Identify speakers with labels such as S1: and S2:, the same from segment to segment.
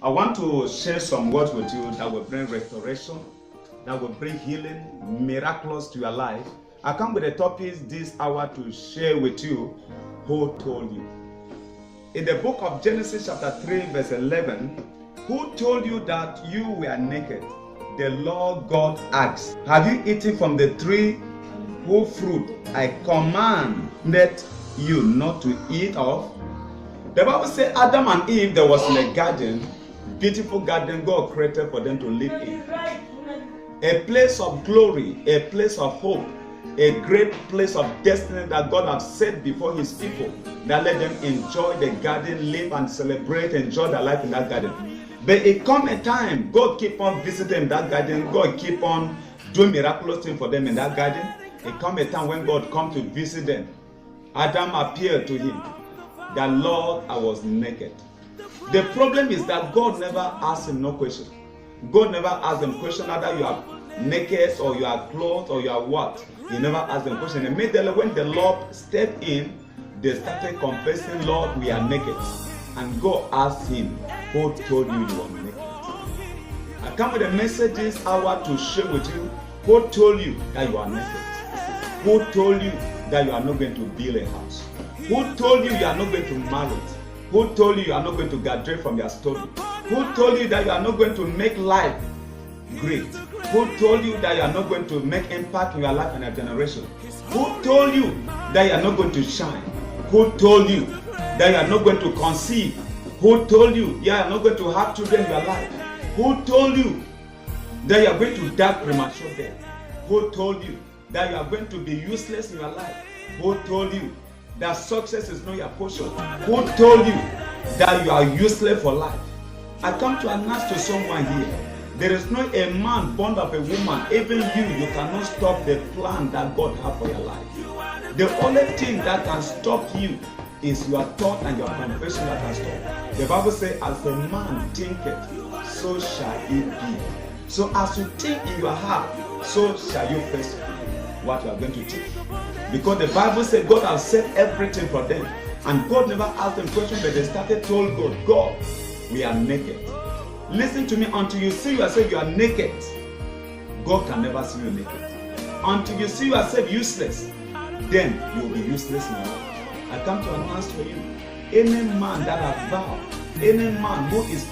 S1: I want to share some words with you that will bring restoration, that will bring healing, miraculous to your life. I come with a topic this hour to share with you. Who told you? In the book of Genesis chapter 3 verse 11, who told you that you were naked? The Lord God asked, have you eaten from the tree whose fruit I commanded you not to eat of? The Bible says Adam and Eve, there was in a garden, beautiful garden God created for them to live in. A place of glory, a place of hope, a great place of destiny that God has set before his people, that let them enjoy the garden, live and celebrate, enjoy their life in that garden. But it come a time, God keep on visiting that garden, God keep on doing miraculous things for them in that garden. It come a time when God come to visit them. Adam appeared to him, that Lord, I was naked. The problem is that God never asked him no question. God never asked them question whether you are naked or you are clothed or you are what. He never asked them question. Immediately when the Lord stepped in, they started confessing, Lord, we are naked. And God asked him, who told you you were naked? I come with a message this hour to share with you. Who told you that you are naked? Who told you that you are not going to build a house? Who told you you are not going to marry? Who told you you are not going to graduate from your study? Who told you that you are not going to make life great? Who told you that you are not going to make impact in your life and your generation? Who told you that you are not going to shine? Who told you that you are not going to conceive? Who told you you are not going to have children in your life? Who told you that you are going to die premature death? Who told you that you are going to be useless in your life? Who told you that success is not your portion? Who told you that you are useless for life? I come to announce to someone here, there is not a man born of a woman, even you cannot stop the plan that God has for your life. The only thing that can stop you is your thought and your confession that can stop. The Bible says, as a man thinketh, so shall it be. So as you think in your heart, so shall you face what you are going to think. Because the Bible says God has said everything for them. And God never asked them questions, but they started told God, God, we are naked. Listen to me, until you see yourself you are naked, God can never see you naked. Until you see yourself useless, then you will be useless in your life. I come to announce for you, any man that has vowed, any man who is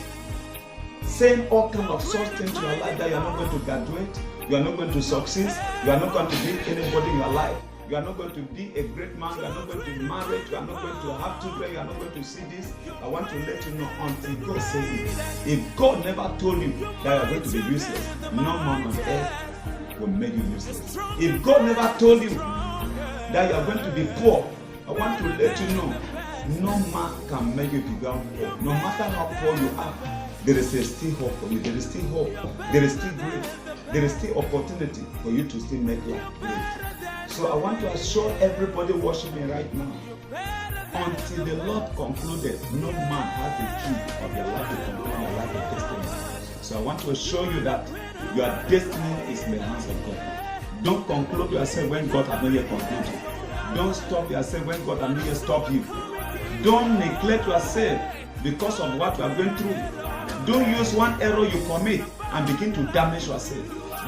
S1: saying all kinds of such things to your life that you are not going to graduate, you are not going to succeed, you are not going to be anybody in your life, you are not going to be a great man, you are not going to marry, you are not going to have children, you are not going to see this. I want to let you know, until God says it. If God never told you that you are going to be useless, no man on earth will make you useless. If God never told you that you are going to be poor, I want to let you know, no man can make you become poor. No matter how poor you are, there is still hope for you. There is still hope. There is still grace. There is still opportunity for you to still make life great. So I want to assure everybody watching me right now, until the Lord concluded, no man has the key of your life to conclude your life of destiny. So I want to assure you that your destiny is in the hands of God. Don't conclude yourself when God has not yet concluded. Don't stop yourself when God has not yet stopped you. Don't neglect yourself because of what you are going through. Don't use one error you commit and begin to damage yourself.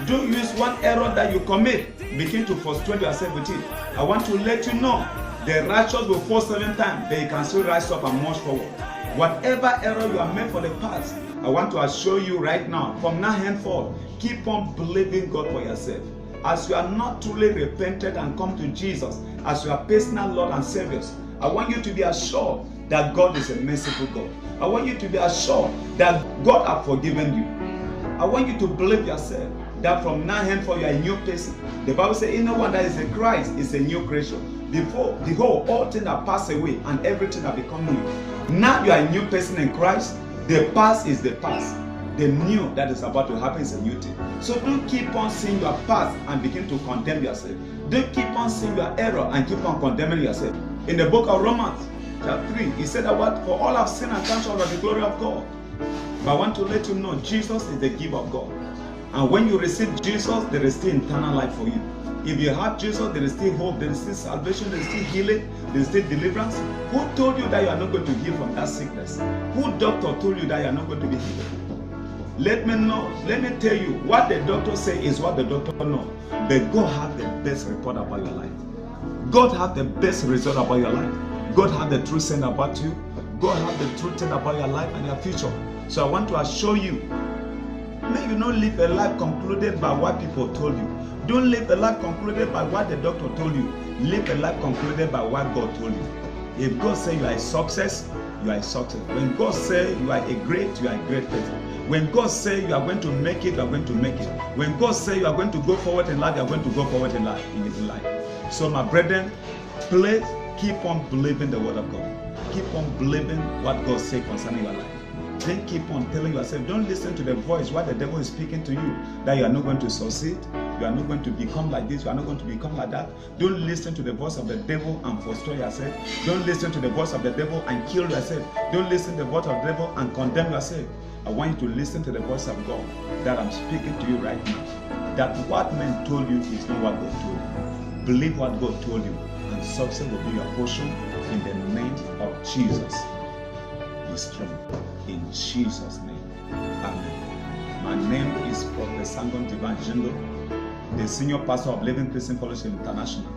S1: Don't use one error that you commit, begin to frustrate yourself with it. I want to let you know, the righteous will fall 7 times, but you can still rise up and march forward. Whatever error you have made for the past, I want to assure you right now, from now henceforth, keep on believing God for yourself. As you are not truly repented and come to Jesus as your personal Lord and Savior, I want you to be assured that God is a merciful God. I want you to be assured that God has forgiven you. I want you to believe yourself that from now henceforth you are a new person. The Bible says, anyone that is in Christ is a new creation. Behold, all things are passed away and everything has become new. Now you are a new person in Christ. The past is the past. The new that is about to happen is a new thing. So don't keep on seeing your past and begin to condemn yourself. Don't keep on seeing your error and keep on condemning yourself. In the book of Romans, chapter 3, he said that what? For all have sinned and come short of the glory of God. But I want to let you know, Jesus is the giver of God. And when you receive Jesus, there is still eternal life for you. If you have Jesus, there is still hope, there is still salvation, there is still healing, there is still deliverance. Who told you that you are not going to heal from that sickness? Who doctor told you that you are not going to be healed? Let me know. Let me tell you, what the doctor say is what the doctor know. But God has the best report about your life. God has the best result about your life. God has the truth saying about you. God has the truth saying about your life and your future. So I want to assure you, may you not live a life concluded by what people told you. Don't live a life concluded by what the doctor told you. Live a life concluded by what God told you. If God says you are a success, you are a success. When God says you are a great, you are a great person. When God says you are going to make it, you are going to make it. When God says you are going to go forward in life, you are going to go forward in life. So my brethren, please keep on believing the word of God. Keep on believing what God says concerning your life. Then keep on telling yourself, don't listen to the voice, what the devil is speaking to you, that you are not going to succeed, you are not going to become like this, you are not going to become like that. Don't listen to the voice of the devil and frustrate yourself. Don't listen to the voice of the devil and kill yourself. Don't listen to the voice of the devil and condemn yourself. I want you to listen to the voice of God that I'm speaking to you right now. That what men told you is not what God told you. Believe what God told you, and success will be your portion in the name of Jesus. Be strong. In Jesus' name. Amen. My name is Prophet Sangon Divine Jindo, the Senior Pastor of Living Christian Fellowship International.